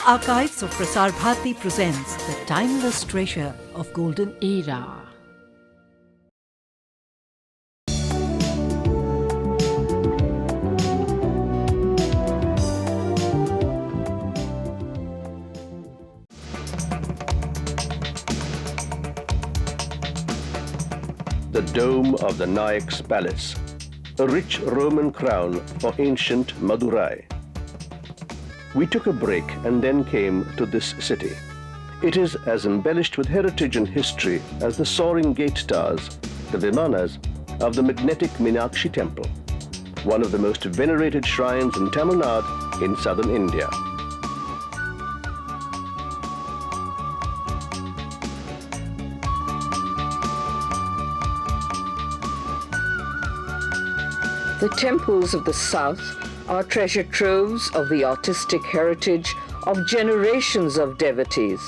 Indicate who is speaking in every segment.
Speaker 1: Archives of Prasar Bharati presents the timeless treasure of golden era.
Speaker 2: The dome of the Nayak's palace, a rich Roman crown for ancient Madurai. We took a break and then came to this city. It is as embellished with heritage and history as the soaring gate towers, the vimanas, of the magnetic Meenakshi Temple, one of the most venerated shrines in Tamil Nadu in southern India.
Speaker 3: The temples of the south are treasure troves of the artistic heritage of generations of devotees.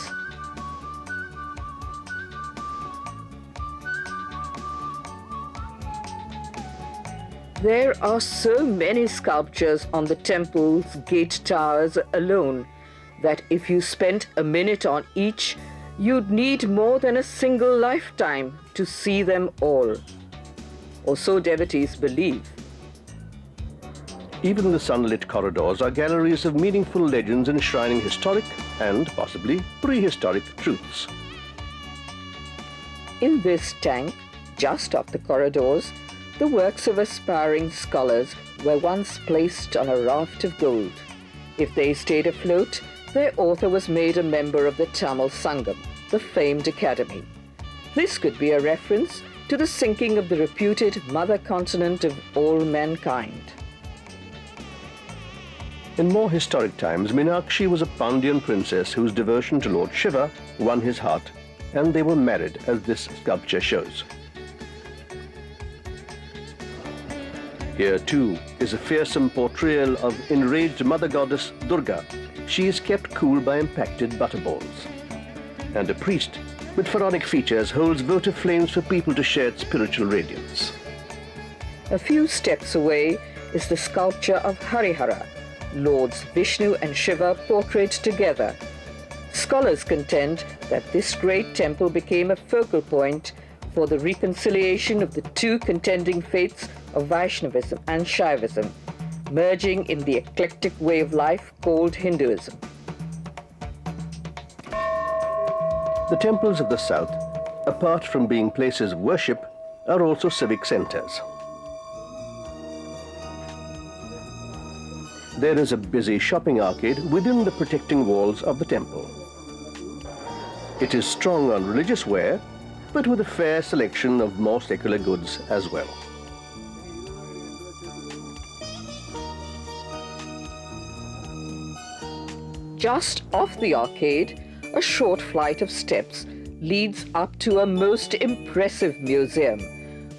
Speaker 3: There are so many sculptures on the temple's gate towers alone that if you spent a minute on each, you'd need more than a single lifetime to see them all. Or so devotees believe.
Speaker 2: Even the sunlit corridors are galleries of meaningful legends enshrining historic and possibly prehistoric truths.
Speaker 3: In this tank, just off the corridors, the works of aspiring scholars were once placed on a raft of gold. If they stayed afloat, their author was made a member of the Tamil Sangam, the famed academy. This could be a reference to the sinking of the reputed mother continent of all mankind.
Speaker 2: In more historic times, Meenakshi was a Pandyan princess whose devotion to Lord Shiva won his heart, and they were married, as this sculpture shows. Here too is a fearsome portrayal of enraged mother goddess Durga. She is kept cool by impacted butterballs. And a priest with pharaonic features holds votive flames for people to share its spiritual radiance.
Speaker 3: A few steps away is the sculpture of Harihara, Lords Vishnu and Shiva portrayed together. Scholars contend that this great temple became a focal point for the reconciliation of the two contending faiths of Vaishnavism and Shaivism, merging in the eclectic way of life called Hinduism.
Speaker 2: The temples of the south, apart from being places of worship, are also civic centers. There is a busy shopping arcade within the protecting walls of the temple. It is strong on religious wear, but with a fair selection of more secular goods as well.
Speaker 3: Just off the arcade, a short flight of steps leads up to a most impressive museum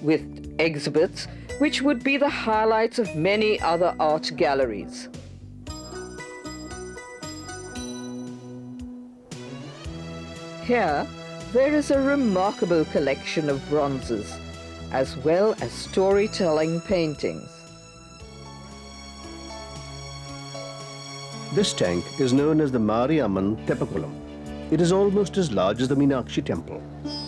Speaker 3: with exhibits which would be the highlights of many other art galleries. Here, there is a remarkable collection of bronzes, as well as storytelling paintings.
Speaker 2: This tank is known as the Mariamman Teppakulam. It is almost as large as the Meenakshi Temple.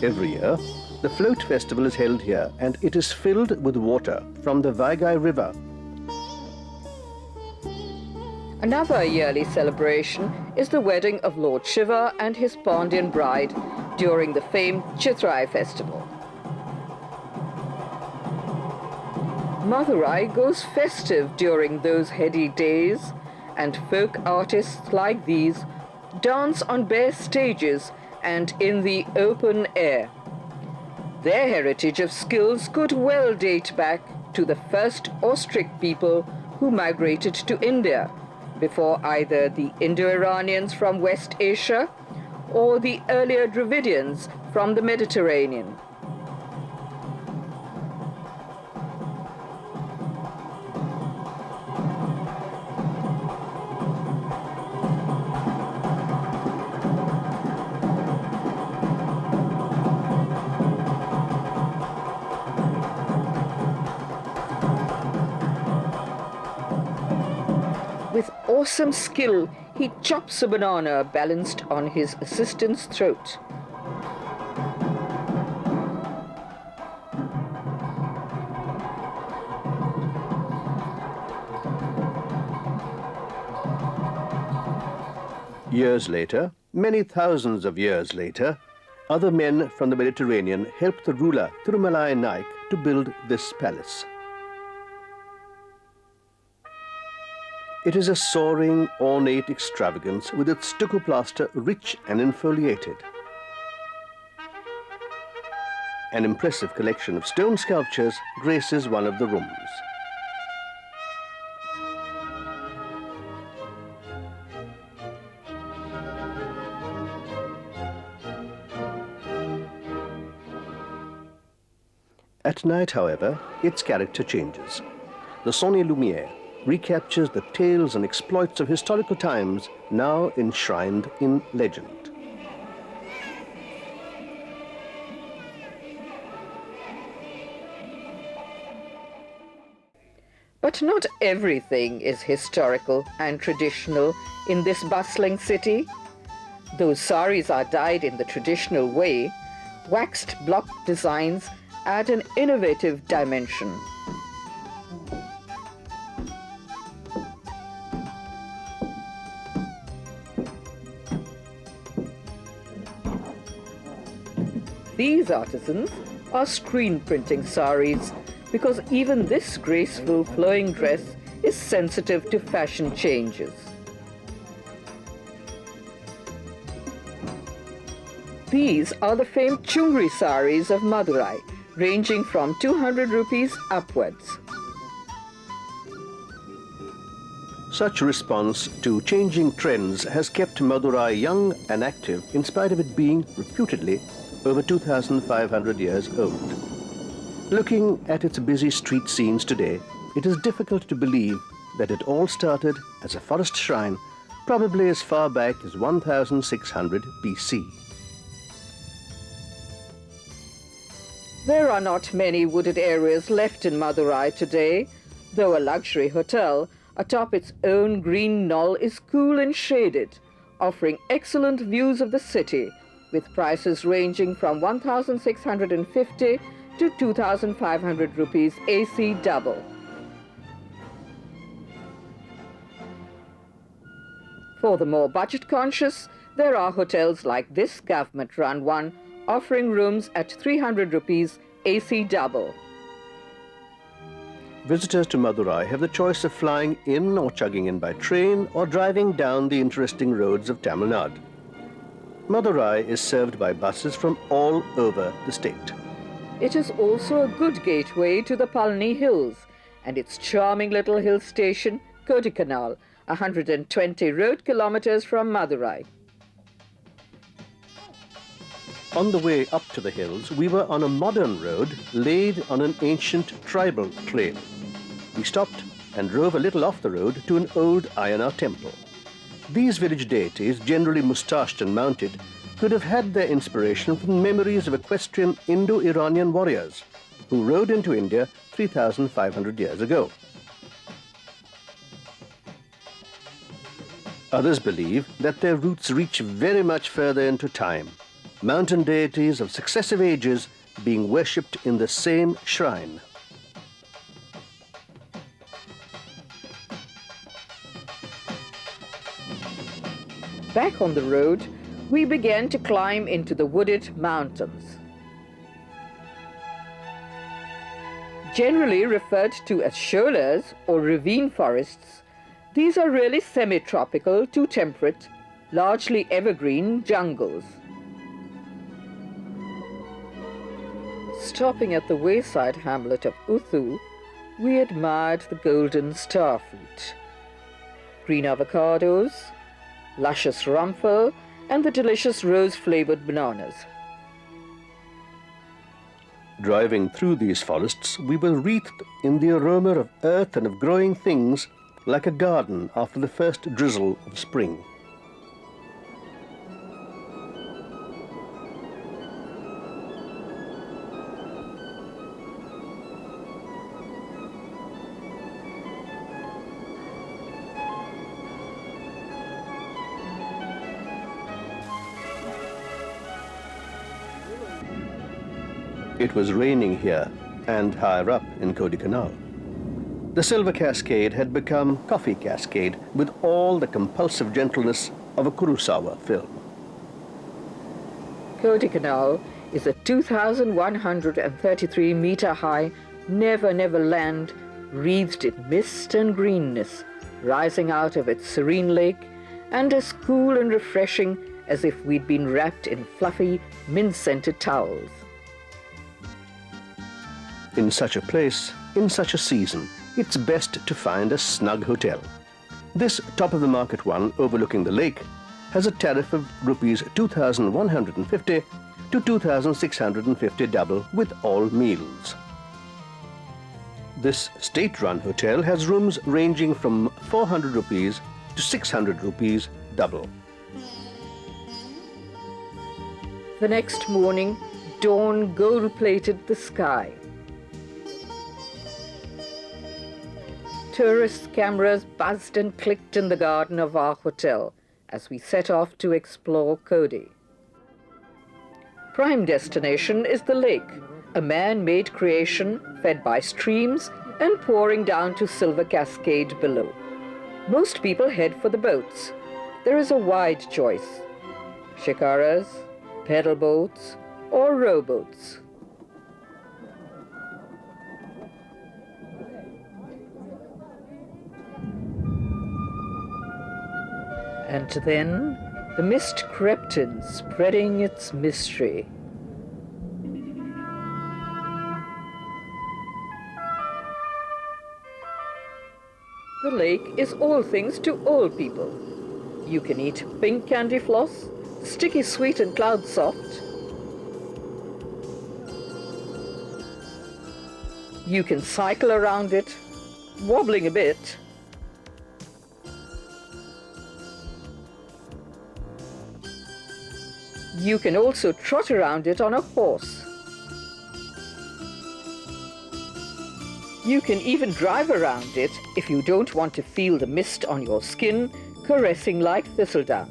Speaker 2: Every year, the float festival is held here and it is filled with water from the Vaigai River.
Speaker 3: Another yearly celebration is the wedding of Lord Shiva and his Pandyan bride during the famed Chitrai festival. Madurai goes festive during those heady days, and folk artists like these dance on bare stages and in the open air. Their heritage of skills could well date back to the first Austric people who migrated to India, before either the Indo-Iranians from West Asia or the earlier Dravidians from the Mediterranean. With awesome skill, he chops a banana balanced on his assistant's throat.
Speaker 2: Years later, many thousands of years later, other men from the Mediterranean helped the ruler Thirumalai Naik to build this palace. It is a soaring, ornate extravagance with its stucco plaster rich and infoliated. An impressive collection of stone sculptures graces one of the rooms. At night, however, its character changes. The Sonnet Lumière recaptures the tales and exploits of historical times, now enshrined in legend.
Speaker 3: But not everything is historical and traditional in this bustling city. Though saris are dyed in the traditional way, waxed block designs add an innovative dimension. These artisans are screen printing saris because even this graceful flowing dress is sensitive to fashion changes. These are the famed Chungri saris of Madurai, ranging from 200 rupees upwards.
Speaker 2: Such response to changing trends has kept Madurai young and active in spite of it being reputedly over 2,500 years old. Looking at its busy street scenes today, it is difficult to believe that it all started as a forest shrine, probably as far back as 1600 BC.
Speaker 3: There are not many wooded areas left in Madurai today, though a luxury hotel atop its own green knoll is cool and shaded, offering excellent views of the city, with prices ranging from 1,650 to 2,500 rupees AC double. For the more budget-conscious, there are hotels like this government-run one, offering rooms at 300 rupees AC double.
Speaker 2: Visitors to Madurai have the choice of flying in or chugging in by train or driving down the interesting roads of Tamil Nadu. Madurai is served by buses from all over the state.
Speaker 3: It is also a good gateway to the Palni Hills and its charming little hill station, Kodaikanal, 120 road kilometers from Madurai.
Speaker 2: On the way up to the hills, we were on a modern road laid on an ancient tribal trail. We stopped and drove a little off the road to an old Ayanar temple. These village deities, generally moustached and mounted, could have had their inspiration from memories of equestrian Indo-Iranian warriors who rode into India 3,500 years ago. Others believe that their roots reach very much further into time, mountain deities of successive ages being worshipped in the same shrine.
Speaker 3: Back on the road, we began to climb into the wooded mountains. Generally referred to as sholas or ravine forests, these are really semi-tropical to temperate, largely evergreen jungles. Stopping at the wayside hamlet of Uthu, we admired the golden star fruit, green avocados, luscious rumphel, and the delicious rose-flavored bananas.
Speaker 2: Driving through these forests, we were wreathed in the aroma of earth and of growing things like a garden after the first drizzle of spring. It was raining here and higher up in Kodaikanal. The silver cascade had become coffee cascade with all the compulsive gentleness of a Kurosawa film.
Speaker 3: Kodaikanal is a 2,133-meter high, never land wreathed in mist and greenness, rising out of its serene lake, and as cool and refreshing as if we'd been wrapped in fluffy, mint-scented towels.
Speaker 2: In such a place, in such a season, it's best to find a snug hotel. This top-of-the-market one overlooking the lake has a tariff of rupees 2,150 to 2,650 double with all meals. This state-run hotel has rooms ranging from 400 rupees to 600 rupees double.
Speaker 3: The next morning, dawn gold-plated the sky. Tourists' cameras buzzed and clicked in the garden of our hotel as we set off to explore Kodai. Prime destination is the lake, a man-made creation fed by streams and pouring down to Silver Cascade below. Most people head for the boats. There is a wide choice: shikaras, pedal boats, or rowboats. And then the mist crept in, spreading its mystery. The lake is all things to all people. You can eat pink candy floss, sticky sweet and cloud soft. You can cycle around it, wobbling a bit. You can also trot around it on a horse. You can even drive around it if you don't want to feel the mist on your skin caressing like thistledown.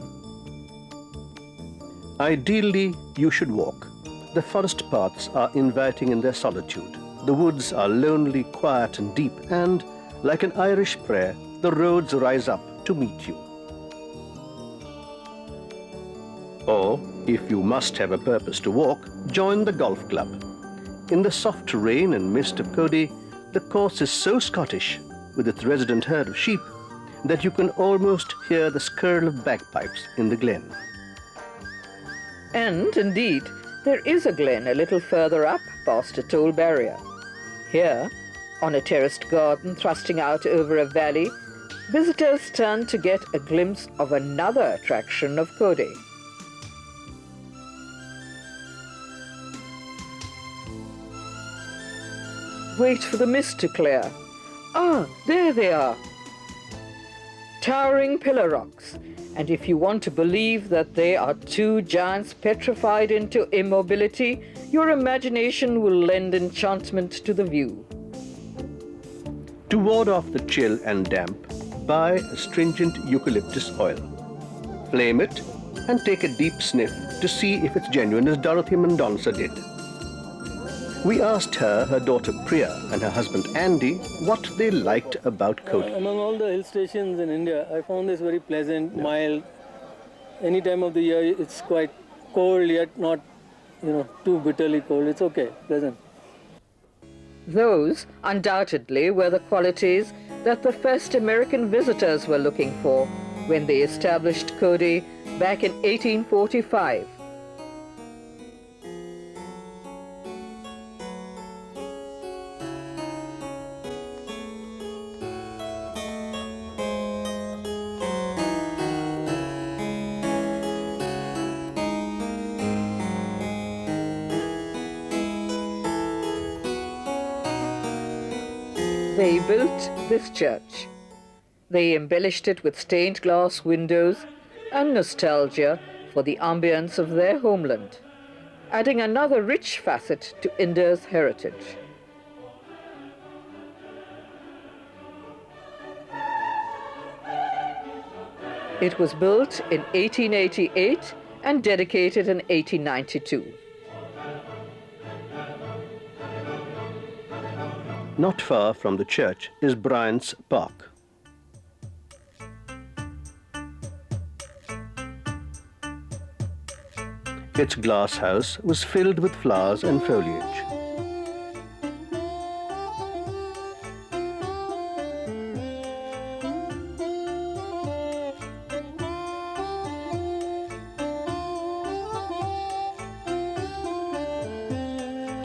Speaker 2: Ideally, you should walk. The forest paths are inviting in their solitude. The woods are lonely, quiet and deep, and, like an Irish prayer, the roads rise up to meet you. Or, if you must have a purpose to walk, join the golf club. In the soft rain and mist of Kodai, the course is so Scottish, with its resident herd of sheep, that you can almost hear the skirl of bagpipes in the glen.
Speaker 3: And, indeed, there is a glen a little further up past a toll barrier. Here, on a terraced garden thrusting out over a valley, visitors turn to get a glimpse of another attraction of Kodai. Wait for the mist to clear. Ah, there they are. Towering pillar rocks. And if you want to believe that they are two giants petrified into immobility, your imagination will lend enchantment to the view.
Speaker 2: To ward off the chill and damp, buy astringent eucalyptus oil. Flame it and take a deep sniff to see if it's genuine, as Dorothy Mendonça did. We asked her daughter Priya and her husband Andy what they liked about Kodai.
Speaker 4: Among all the hill stations in India, I found this very pleasant, mild. Any time of the year, it's quite cold, yet not, too bitterly cold. It's okay, pleasant.
Speaker 3: Those, undoubtedly, were the qualities that the first American visitors were looking for when they established Kodai back in 1845. They built this church. They embellished it with stained glass windows and nostalgia for the ambience of their homeland, adding another rich facet to India's heritage. It was built in 1888 and dedicated in 1892.
Speaker 2: Not far from the church is Bryant's Park. Its glass house was filled with flowers and foliage.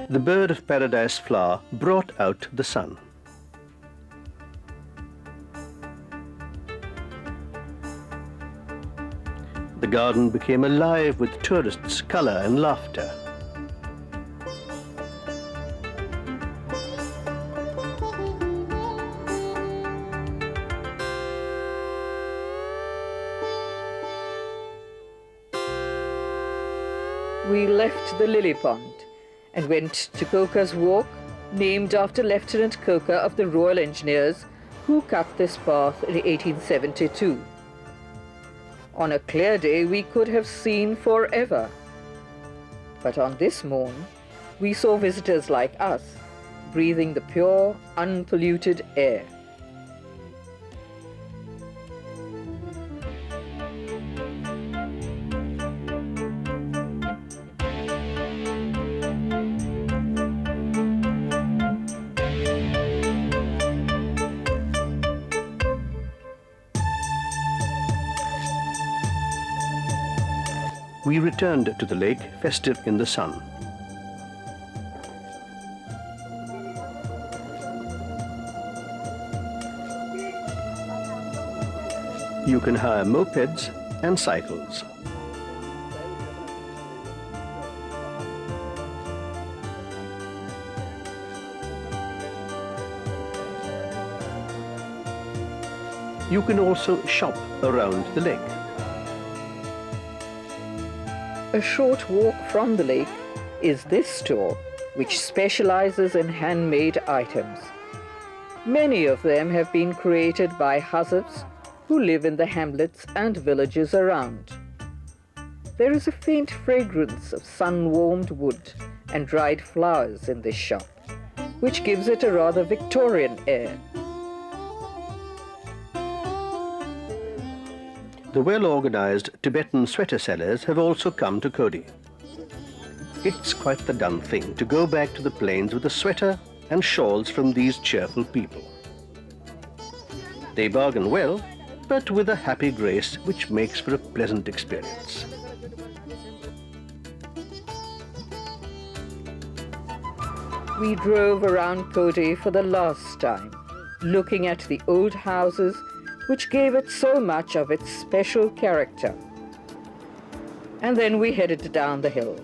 Speaker 2: The bird of paradise flower brought out the sun. The garden became alive with tourists' colour and laughter.
Speaker 3: We left the lily pond and went to Coaker's Walk, named after Lieutenant Coaker of the Royal Engineers, who cut this path in 1872. On a clear day, we could have seen forever. But on this morn, we saw visitors like us, breathing the pure, unpolluted air.
Speaker 2: We returned to the lake, festive in the sun. You can hire mopeds and cycles. You can also shop around the lake.
Speaker 3: A short walk from the lake is this store, which specializes in handmade items. Many of them have been created by Hazards who live in the hamlets and villages around. There is a faint fragrance of sun-warmed wood and dried flowers in this shop, which gives it a rather Victorian air.
Speaker 2: The well-organized Tibetan sweater sellers have also come to Kodi. It's quite the done thing to go back to the plains with a sweater and shawls from these cheerful people. They bargain well, but with a happy grace which makes for a pleasant experience.
Speaker 3: We drove around Kodi for the last time, looking at the old houses which gave it so much of its special character. And then we headed down the hill.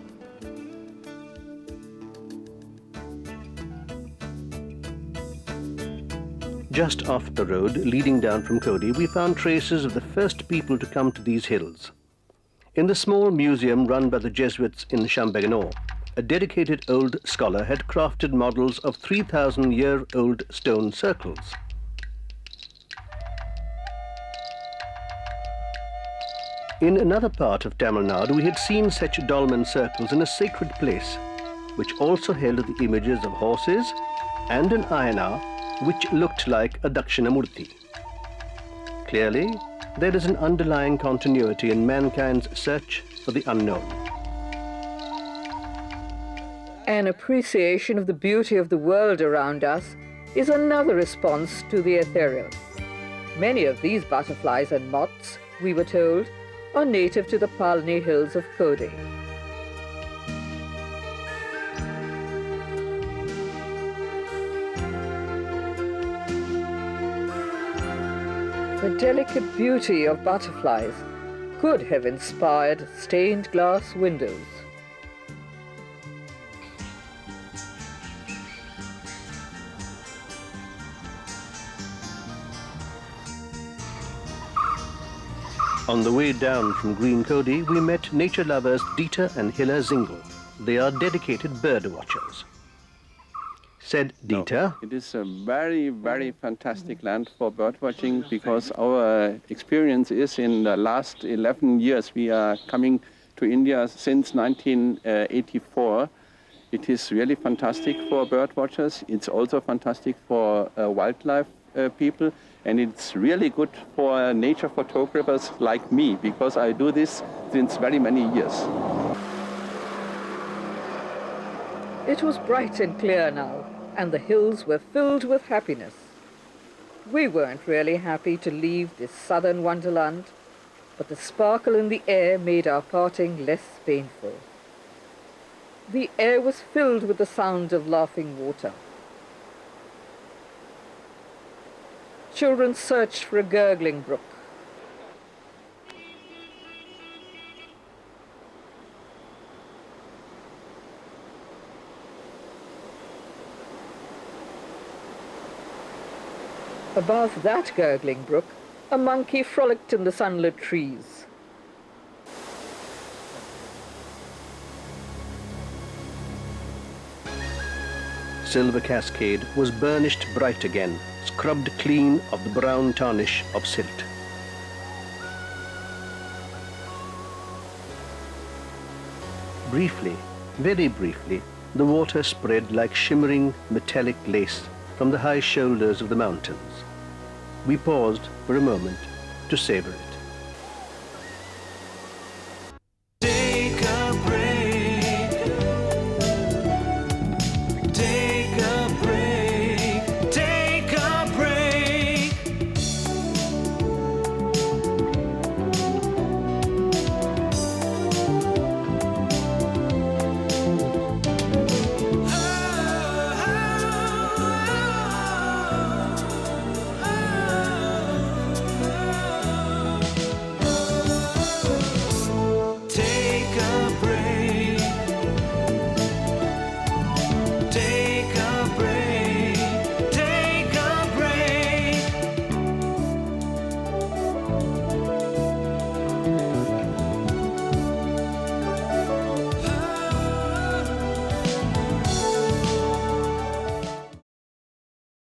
Speaker 2: Just off the road leading down from Kodi, we found traces of the first people to come to these hills. In the small museum run by the Jesuits in Chambéguenot, a dedicated old scholar had crafted models of 3,000-year-old stone circles. In another part of Tamil Nadu, we had seen such dolmen circles in a sacred place, which also held the images of horses and an Ayanar, which looked like a Dakshinamurti. Clearly, there is an underlying continuity in mankind's search for the unknown.
Speaker 3: An appreciation of the beauty of the world around us is another response to the ethereal. Many of these butterflies and moths, we were told, are native to the Palni hills of Kodi. The delicate beauty of butterflies could have inspired stained glass windows.
Speaker 2: On the way down from Green Kodi, we met nature lovers Dieter and Hilla Zingle. They are dedicated bird watchers. Said Dieter,
Speaker 5: no, it is a very, very fantastic land for bird watching, because our experience is in the last 11 years we are coming to India since 1984, It is really fantastic for bird watchers. It's also fantastic for wildlife people, and it's really good for nature photographers like me, because I do this since very many years.
Speaker 3: It was bright and clear now, and the hills were filled with happiness. We weren't really happy to leave this southern wonderland, but the sparkle in the air made our parting less painful. The air was filled with the sound of laughing water. Children searched for a gurgling brook. Above that gurgling brook, a monkey frolicked in the sunlit trees.
Speaker 2: Silver Cascade was burnished bright again, scrubbed clean of the brown tarnish of silt. Briefly, very briefly, the water spread like shimmering metallic lace from the high shoulders of the mountains. We paused for a moment to savor it.